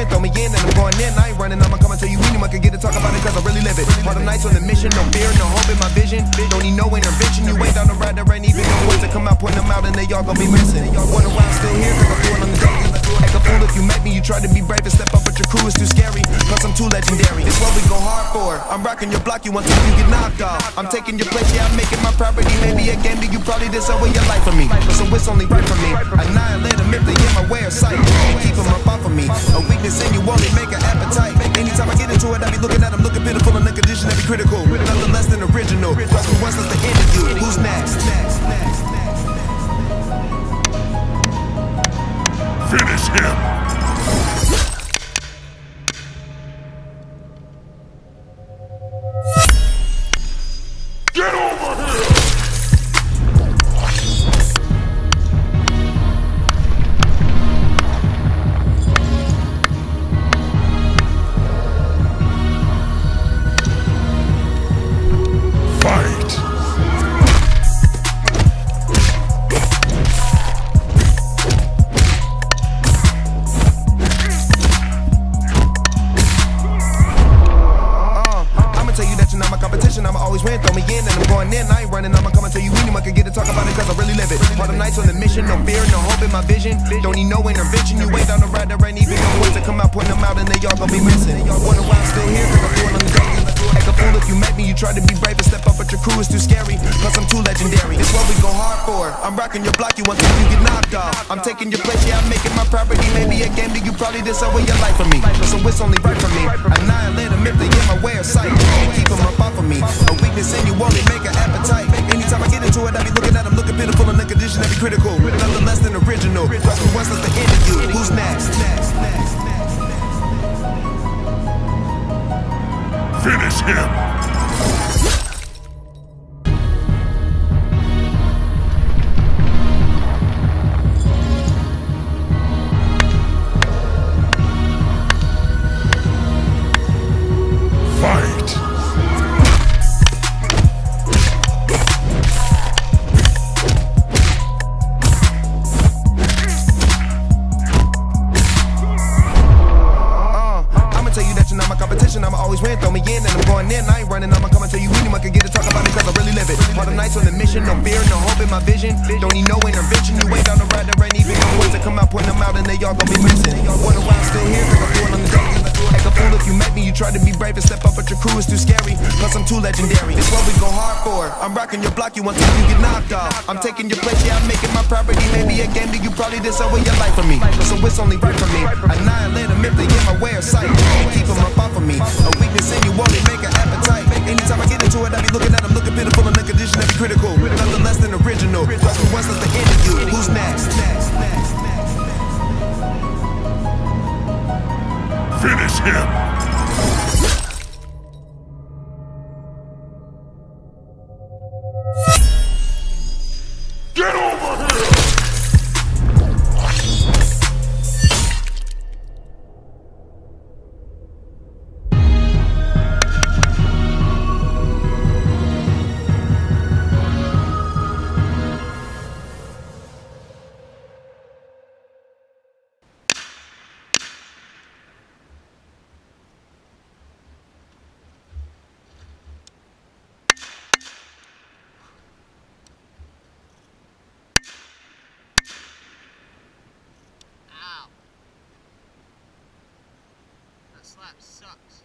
win, throw me in and I'm going in. I ain't running, I'ma come and tell you anyone can get to talk about it cause I really live it. All the nights on the mission, no fear, no hope in my vision. Don't need no intervention, you ain't down the ride, there ain't even no words to come out, putting them out and they all gon' be missing. Wonder why I'm still here, cause I'm doing on the daily. Act a fool if you met me, you tried to be brave and step up, but your crew is too scary. Plus I'm too legendary, it's what we go hard for. I'm rocking your block, you want to you get knocked off. I'm taking your place, yeah, I'm making my property. Maybe a game that you probably did so with your life for me. So it's only right for me. Annihilate them if they get my way of sight. Keep them up off of me. A weakness in you only make an appetite. Anytime I get into it, I be looking at them, looking pitiful and the condition that be critical. Nothing less than original. Plus who wants us to end you? Who's next? Finish him! Get over here! Fight! I'ma always win, throw me in and I'm going in. I ain't running, I'ma come and tell you anyone can get to talk about it cause I really live it. All the nights on the mission, no fear, no hope in my vision. Don't need no intervention, you ain't down the ride, there ain't even no words to come out, putting them out and they all gon' be missing. Wonder why I'm still here cause I'm doing on the daily. Act a fool if you met me, you tried to be brave and step up, but your crew is too scary. Plus I'm too legendary, it's what we go hard for. I'm rocking your block, you want to you get knocked off. I'm taking your place, yeah, I'm making my property. Maybe a game that you probably did so with your life for me. So it's only right for me. Annihilate them if they get my way of sight. Keep them up off of me. A weakness in you only make an appetite. Anytime I get into it, I be looking at them, looking pitiful and the condition that be critical. Nothing less than original. Plus who wants us to end you? Who's next? Finish him! Fight! I'ma always win, throw me in and I'm going in. I ain't running, I'ma come and tell you anyone can get to talk about it cause I really live it. All the nights on the mission, no fear, no hope in my vision. Don't need no intervention, you ain't down the ride, there ain't even no words to come out, putting them out and they all gon' be missing. Wonder why I'm still here cause I'm doing on the daily. Act a fool if you met me, you tried to be brave and step up, but your crew is too scary. Plus I'm too legendary, it's what we go hard for. I'm rocking your block, you want to you get knocked off. I'm taking your place, yeah, I'm making my property. Maybe a game that you probably did so with your life for me. So it's only right for me. Annihilate them if they get my way of sight. Keep them up off of me. A weakness in you only make an appetite. Anytime I get into it, I be looking at them, looking pitiful and the condition that be critical. Nothing less than original. Plus who wants us to end you? Who's next? Finish him! Get over here! Slap sucks.